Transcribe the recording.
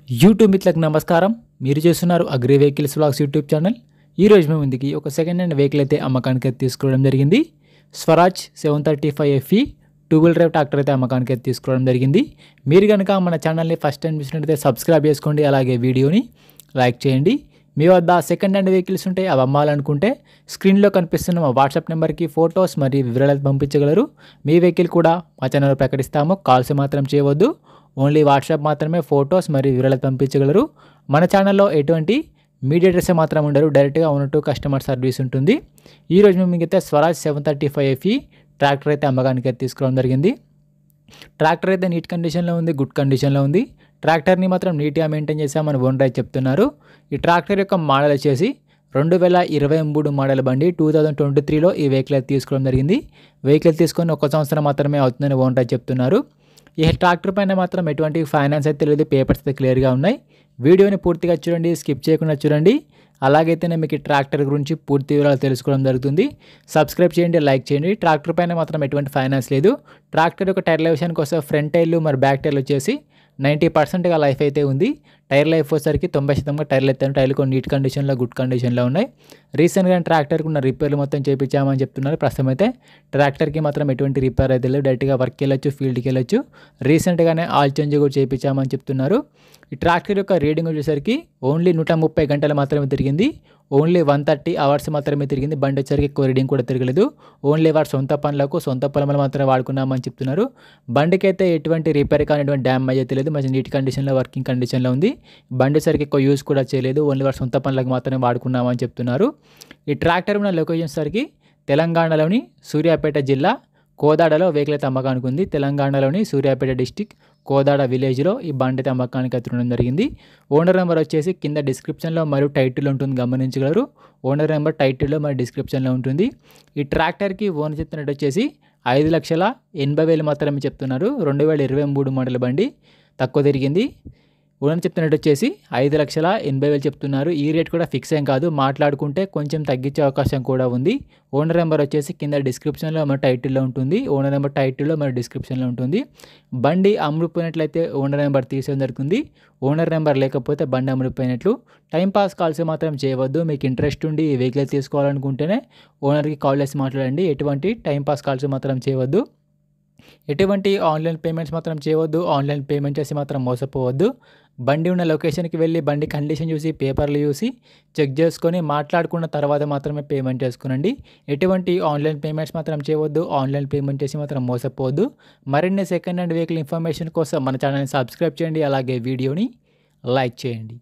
YouTube మిత్రులకు నమస్కారం. మీరు చేస్తున్నారు agri vehicles vlogs YouTube channel. ఈరోజు మేము ముందుకి ఒక సెకండ్ హ్యాండ్ వెహికల్ అయితే అమ్మకానికి అయితే తీసుకోవడం జరిగింది. Swaraj 735FE two wheel drive tractor అయితే అమ్మకానికి అయితే తీసుకోవడం జరిగింది. మీరు కనుక మన ఛానల్ని ఫస్ట్ టైం చూసినట్టయితే సబ్స్క్రైబ్ చేసుకోండి, అలాగే వీడియోని లైక్ చేయండి. మీ వద్ద సెకండ్ హ్యాండ్ వెహికల్స్ ఉంటే అవి అమ్మాలనుకుంటే స్క్రీన్లో కనిపిస్తున్న మా వాట్సాప్ నెంబర్కి ఫొటోస్ మరియు వివరాలు పంపించగలరు. మీ వెహికల్ కూడా మా ఛానల్లో ప్రకటిస్తాము. కాల్స్ మాత్రం చేయవద్దు, ఓన్లీ వాట్సాప్ మాత్రమే ఫొటోస్ మరియు వివరాలు పంపించగలరు. మన ఛానల్లో ఎటువంటి మీడియేటర్స్ మాత్రం ఉండరు, డైరెక్ట్గా ఉన్నట్టు కస్టమర్ సర్వీస్ ఉంటుంది. ఈరోజు మేము మీకైతే స్వరాజ్ 735FE ట్రాక్టర్ అయితే అమ్మకానికి అయితే తీసుకోవడం జరిగింది. ట్రాక్టర్ అయితే నీట్ కండిషన్లో ఉంది, గుడ్ కండిషన్లో ఉంది. ట్రాక్టర్ని మాత్రం నీట్గా మెయింటైన్ చేసామని ఓనర్ అయితే చెప్తున్నారు. ఈ ట్రాక్టర్ యొక్క మోడల్ వచ్చేసి 2023 మోడల్ బండి. 2023లో ఈ వెహికల్ అయితే తీసుకోవడం జరిగింది. వెహికల్ తీసుకొని 1 సంవత్సరం మాత్రమే అవుతుందని ఓనర్ అయితే చెప్తున్నారు. ఈ ట్రాక్టర్ పైన మాత్రం ఎటువంటి ఫైనాన్స్ అయితే లేదు, పేపర్స్ అయితే క్లియర్గా ఉన్నాయి. వీడియోని పూర్తిగా చూడండి, స్కిప్ చేయకుండా చూడండి. అలాగైతేనే మీకు ఈ ట్రాక్టర్ గురించి పూర్తి వివరాలు తెలుసుకోవడం జరుగుతుంది. సబ్స్క్రైబ్ చేయండి, లైక్ చేయండి. ట్రాక్టర్ పైన మాత్రం ఎటువంటి ఫైనాన్స్ లేదు. ట్రాక్టర్ యొక్క టైర్ల విషయానికి వస్తే ఫ్రంట్ టైర్లు మరి బ్యాక్ టైర్లు వచ్చేసి 90%గా లైఫ్ అయితే ఉంది. టైర్ లైఫ్ వచ్చేసరికి 90% టైర్లు అయితే టైర్లు కొన్ని నీట్ కండిషన్లో, గుడ్ కండిషన్లో ఉన్నాయి. రీసెంట్గా ట్రాక్టర్కి ఉన్న రిపేర్లు మొత్తం చేయించామని చెప్తున్నారు. ప్రస్తుతం అయితే ట్రాక్టర్కి మాత్రం ఎటువంటి రిపేర్ అయితే లేదు, డైరెక్ట్గా వర్క్కి వెళ్ళొచ్చు, ఫీల్డ్కి వెళ్ళొచ్చు. రీసెంట్గానే ఆయిల్ చేంజ్ కూడా చేయించామని చెప్తున్నారు. ఈ ట్రాక్టర్ యొక్క రీడింగ్ వచ్చేసరికి ఓన్లీ 130 గంటలు మాత్రమే తిరిగింది. ఓన్లీ 130 అవర్స్ మాత్రమే తిరిగింది. బండి వచ్చేసరికి ఎక్కువ రీడింగ్ కూడా తిరగలేదు. ఓన్లీ వారి సొంత పనులకు, సొంత పొలంలో మాత్రమే వాడుకున్నామని చెప్తున్నారు. బండికి అయితే ఎటువంటి రిపేర్ కానీ ఎటువంటి డ్యామేజ్ అయితే లేదు, మంచి నీట్ కండిషన్లో, వర్కింగ్ కండిషన్లో ఉంది. బండి సరికి ఎక్కువ యూజ్ కూడా చేయలేదు, ఓన్లీ వారి సొంత పనులకు మాత్రమే వాడుకున్నామని చెప్తున్నారు. ఈ ట్రాక్టర్ ఉన్న లొకేషన్ సరికి తెలంగాణలోని సూర్యాపేట జిల్లా కోదాడలో వెహికల్ అయితే అమ్మకానికి ఉంది. తెలంగాణలోని సూర్యాపేట డిస్టిక్ కోదాడ విలేజ్లో ఈ బండి అయితే అమ్మకానికి ఎత్తడం జరిగింది. ఓనర్ నెంబర్ వచ్చేసి కింద డిస్క్రిప్షన్లో మరియు టైటిల్లో ఉంటుంది, గమనించగలరు. ఓనర్ నెంబర్ టైటిల్లో మరియు డిస్క్రిప్షన్లో ఉంటుంది. ఈ ట్రాక్టర్కి ఓనర్ చెప్తున్నట్టు వచ్చేసి 5,80,000 మాత్రమే చెప్తున్నారు. 2023 మోడల్ బండి, తక్కువ తిరిగింది. ఓనర్ చెప్తున్నట్టు వచ్చేసి 5,80,000 చెప్తున్నారు. ఈ రేట్ కూడా ఫిక్స్ ఏం కాదు, మాట్లాడుకుంటే కొంచెం తగ్గించే అవకాశం కూడా ఉంది. ఓనర్ నెంబర్ వచ్చేసి కింద డిస్క్రిప్షన్లో మరి టైటిల్లో ఉంటుంది. ఓనర్ నెంబర్ టైటిల్లో మరి డిస్క్రిప్షన్లో ఉంటుంది. బండి అమ్ముడుపోయినట్లయితే ఓనర్ నెంబర్ తీసేయడం జరుగుతుంది. ఓనర్ నెంబర్ లేకపోతే బండి అమ్ముడుపోయినట్లు. టైంపాస్ కాల్స్ మాత్రం చేయవద్దు. మీకు ఇంట్రెస్ట్ ఉండి ఈ వెహికల్ తీసుకోవాలనుకుంటేనే ఓనర్కి కాల్ చేసి మాట్లాడండి. ఎటువంటి టైంపాస్ కాల్స్ మాత్రం చేయవద్దు. ఎటువంటి ఆన్లైన్ పేమెంట్స్ మాత్రం చేయవద్దు. ఆన్లైన్ పేమెంట్ చేసి మాత్రం మోసపోవద్దు. బండి ఉన్న లొకేషన్కి వెళ్ళి బండి కండిషన్ చూసి, పేపర్లు చూసి చెక్ చేసుకొని మాట్లాడుకున్న తర్వాత మాత్రమే పేమెంట్ చేసుకునండి. ఎటువంటి ఆన్లైన్ పేమెంట్స్ మాత్రం చేయవద్దు. ఆన్లైన్ పేమెంట్ చేసి మాత్రం మోసపోవద్దు. మరిన్ని సెకండ్ హ్యాండ్ వెహికల్ ఇన్ఫర్మేషన్ కోసం మన ఛానల్ని సబ్స్క్రైబ్ చేయండి, అలాగే వీడియోని లైక్ చేయండి.